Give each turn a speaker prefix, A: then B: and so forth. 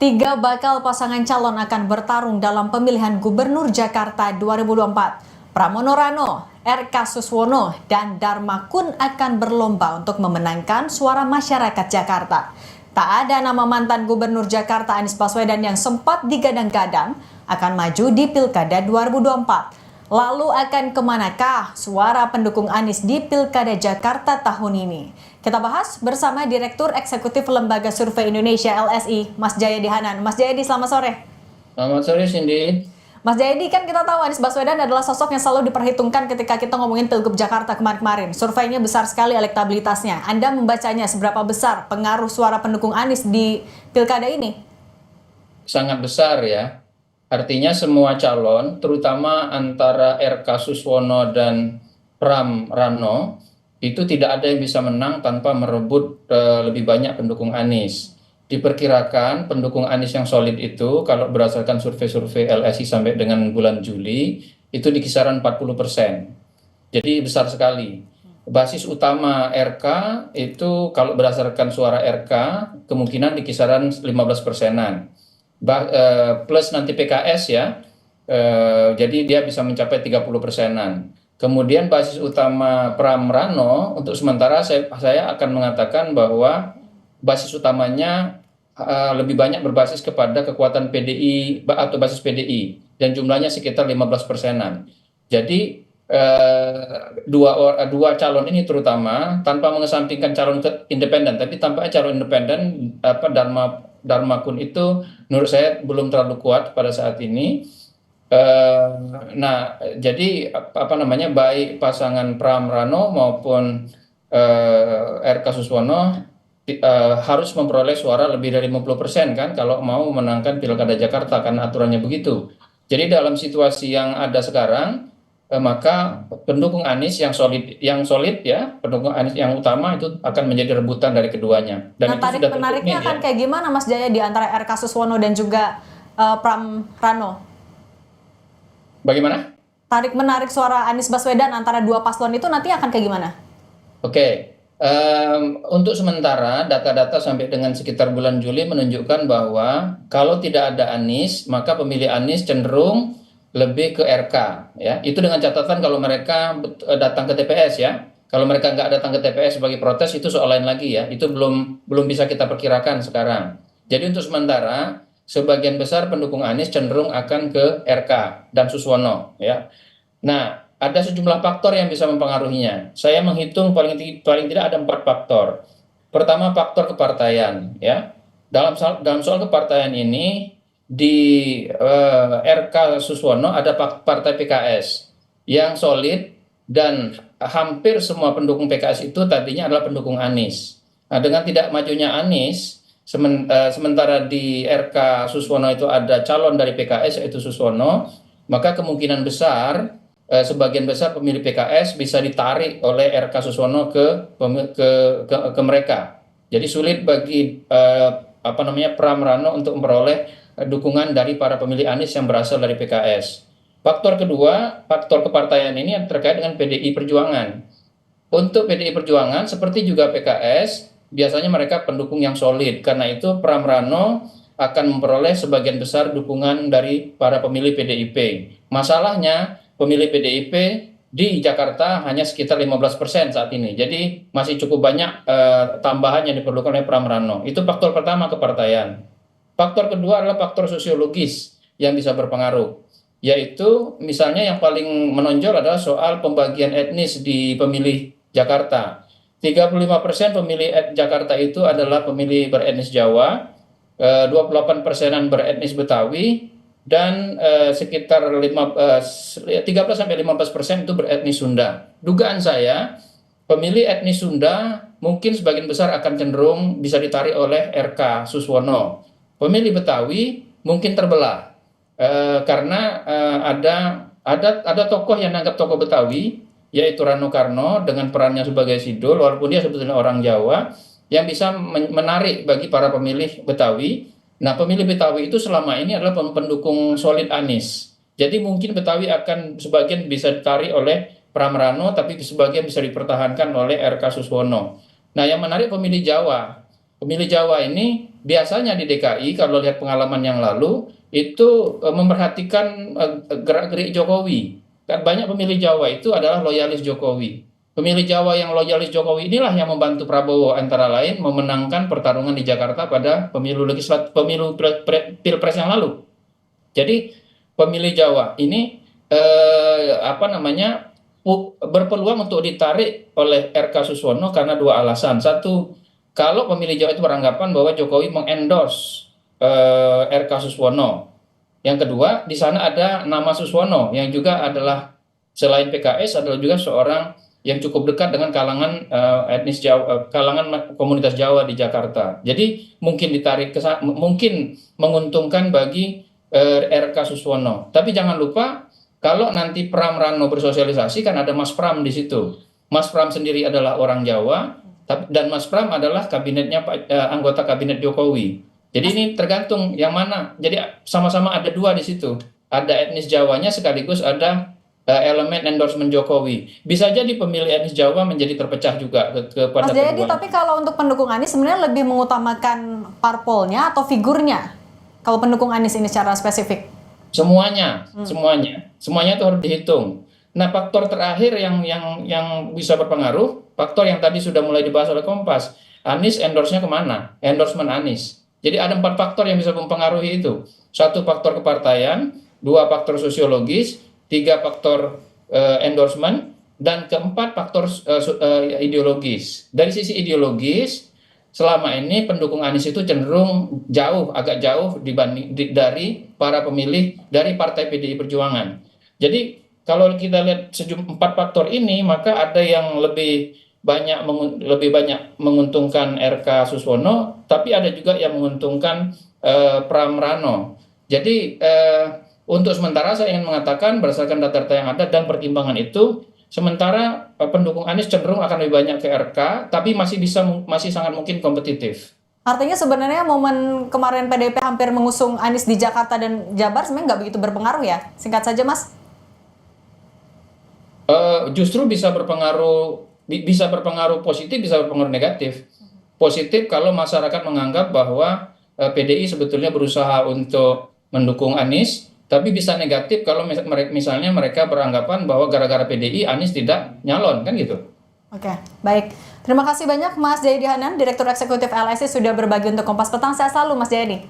A: Tiga bakal pasangan calon akan bertarung dalam pemilihan Gubernur Jakarta 2024. Pramono Rano, R.K. Suswono, dan Dharma Kun akan berlomba untuk memenangkan suara masyarakat Jakarta. Tak ada nama mantan Gubernur Jakarta Anies Baswedan yang sempat digadang-gadang akan maju di Pilkada 2024. Lalu akan kemanakah suara pendukung Anies di Pilkada Jakarta tahun ini? Kita bahas bersama Direktur Eksekutif Lembaga Survei Indonesia LSI, Mas Jayadi Hanan. Mas Jayadi, selamat sore.
B: Selamat sore, Cindy.
A: Mas Jayadi, kan kita tahu Anies Baswedan adalah sosok yang selalu diperhitungkan ketika kita ngomongin Pilgub Jakarta kemarin-kemarin. Surveinya besar sekali elektabilitasnya. Anda membacanya seberapa besar pengaruh suara pendukung Anies di Pilkada ini?
B: Sangat besar ya. Artinya semua calon, terutama antara R.K. Suswono dan Pram Rano, itu tidak ada yang bisa menang tanpa merebut lebih banyak pendukung Anies. Diperkirakan pendukung Anies yang solid itu, kalau berdasarkan survei-survei LSI sampai dengan bulan Juli, itu di kisaran 40%. Jadi besar sekali. Basis utama RK itu kalau berdasarkan suara RK, kemungkinan di kisaran 15%-an. Plus nanti PKS ya, jadi dia bisa mencapai 30%-an. Kemudian basis utama Pram Rano, untuk sementara saya akan mengatakan bahwa basis utamanya lebih banyak berbasis kepada kekuatan PDI atau basis PDI, dan jumlahnya sekitar 15%-an. Jadi dua calon ini terutama, tanpa mengesampingkan calon independen, tapi tampaknya calon independen Dharma Kun itu menurut saya belum terlalu kuat pada saat ini. Jadi baik pasangan Pram Rano maupun R.K. Suswono harus memperoleh suara lebih dari 50% kan kalau mau menangkan Pilkada Jakarta, karena aturannya begitu. Jadi dalam situasi yang ada sekarang, maka pendukung Anies yang solid ya, pendukung Anies yang utama itu akan menjadi rebutan dari keduanya.
A: Dan tarik menariknya akan kayak gimana Mas Jaya di antara R.K. Suswono dan juga Pram Rano?
B: Bagaimana?
A: Tarik menarik suara Anies Baswedan antara dua paslon itu nanti akan kayak gimana?
B: Oke. Untuk sementara data-data sampai dengan sekitar bulan Juli menunjukkan bahwa kalau tidak ada Anies, maka pemilih Anies cenderung lebih ke RK ya. Itu dengan catatan kalau mereka datang ke TPS ya. Kalau mereka nggak datang ke TPS sebagai protes, itu soal lain lagi ya. Itu belum bisa kita perkirakan sekarang. Jadi untuk sementara sebagian besar pendukung Anies cenderung akan ke RK dan Suswono ya. Nah, ada sejumlah faktor yang bisa mempengaruhinya. Saya menghitung paling tidak ada 4 faktor. Pertama, faktor kepartaian ya. Dalam soal kepartaian ini, di R.K. Suswono ada partai PKS yang solid, dan hampir semua pendukung PKS itu tadinya adalah pendukung Anies. Nah, dengan tidak majunya Anies, sementara di R.K. Suswono itu ada calon dari PKS yaitu Suswono, maka kemungkinan besar sebagian besar pemilih PKS bisa ditarik oleh R.K. Suswono ke mereka. Jadi sulit bagi Pram Rano untuk memperoleh dukungan dari para pemilih Anies yang berasal dari PKS. Faktor kedua, faktor kepartaian ini yang terkait dengan PDI Perjuangan. Untuk PDI Perjuangan seperti juga PKS, biasanya mereka pendukung yang solid. Karena itu Pram Rano akan memperoleh sebagian besar dukungan dari para pemilih PDIP. Masalahnya pemilih PDIP di Jakarta hanya sekitar 15% saat ini. Jadi masih cukup banyak tambahan yang diperlukan oleh Pram Rano. Itu faktor pertama, kepartaian. Faktor kedua adalah faktor sosiologis yang bisa berpengaruh, yaitu misalnya yang paling menonjol adalah soal pembagian etnis di pemilih Jakarta. 35% pemilih Jakarta itu adalah pemilih beretnis Jawa, 28%-an beretnis Betawi, dan sekitar 13-15% itu beretnis Sunda. Dugaan saya, pemilih etnis Sunda mungkin sebagian besar akan cenderung bisa ditarik oleh R.K. Suswono. Pemilih Betawi mungkin terbelah karena ada tokoh yang dianggap tokoh Betawi, yaitu Rano Karno dengan perannya sebagai Sidul, walaupun dia sebetulnya orang Jawa, yang bisa menarik bagi para pemilih Betawi. Nah, pemilih Betawi itu selama ini adalah pendukung solid Anies. Jadi mungkin Betawi akan sebagian bisa ditarik oleh Pram Rano, tapi sebagian bisa dipertahankan oleh R.K. Suswono. Nah, yang menarik pemilih Jawa. pemilih Jawa ini biasanya di DKI kalau lihat pengalaman yang lalu itu memperhatikan gerak-gerik Jokowi. Kan banyak pemilih Jawa itu adalah loyalis Jokowi. Pemilih Jawa yang loyalis Jokowi inilah yang membantu Prabowo antara lain memenangkan pertarungan di Jakarta pada pemilu Pilpres yang lalu. Jadi pemilih Jawa ini apa namanya berpeluang untuk ditarik oleh RK Suswono karena dua alasan. Satu, kalau pemilih Jawa itu beranggapan bahwa Jokowi mengendorse RK Suswono. Yang kedua, di sana ada nama Suswono yang juga adalah selain PKS adalah juga seorang yang cukup dekat dengan kalangan etnis Jawa, kalangan komunitas Jawa di Jakarta. Jadi mungkin ditarik mungkin menguntungkan bagi RK Suswono. Tapi jangan lupa kalau nanti Pram Rano bersosialisasi kan ada Mas Pram di situ. Mas Pram sendiri adalah orang Jawa dan Mas Pram adalah kabinetnya anggota kabinet Jokowi. Jadi ini tergantung yang mana. Jadi sama-sama ada dua di situ. Ada etnis Jawanya sekaligus ada elemen endorsement Jokowi. Bisa jadi pemilih etnis Jawa menjadi terpecah juga kepada
A: Mas Jayadi, tapi kalau untuk pendukung Anies sebenarnya lebih mengutamakan parpolnya atau figurnya? Kalau pendukung Anies ini secara spesifik?
B: Semuanya itu harus dihitung. Nah, faktor terakhir yang bisa berpengaruh, faktor yang tadi sudah mulai dibahas oleh Kompas, Anies endorse-nya kemana? Endorsement Anies. Jadi ada 4 faktor yang bisa mempengaruhi itu. 1 faktor kepartaian, 2 faktor sosiologis, 3 faktor endorsement, dan keempat faktor ideologis. Dari sisi ideologis, selama ini pendukung Anies itu cenderung agak jauh dari para pemilih dari Partai PDI Perjuangan. Jadi kalau kita lihat 4 faktor ini, maka ada yang lebih banyak menguntungkan RK Suswono, tapi ada juga yang menguntungkan Pram Rano. Jadi untuk sementara saya ingin mengatakan berdasarkan data-data yang ada dan pertimbangan itu, sementara pendukung Anies cenderung akan lebih banyak ke RK, tapi masih sangat mungkin kompetitif.
A: Artinya sebenarnya momen kemarin PDIP hampir mengusung Anies di Jakarta dan Jabar sebenarnya nggak begitu berpengaruh ya? Singkat saja, Mas.
B: Justru bisa berpengaruh positif, bisa berpengaruh negatif. Positif kalau masyarakat menganggap bahwa PDI sebetulnya berusaha untuk mendukung Anies. Tapi bisa negatif kalau misalnya mereka beranggapan bahwa gara-gara PDI Anies tidak nyalon, kan gitu.
A: Oke, baik. Terima kasih banyak Mas Jayadi Hanan, Direktur Eksekutif LSI sudah berbagi untuk Kompas Petang. Sehat selalu Mas Jayadi.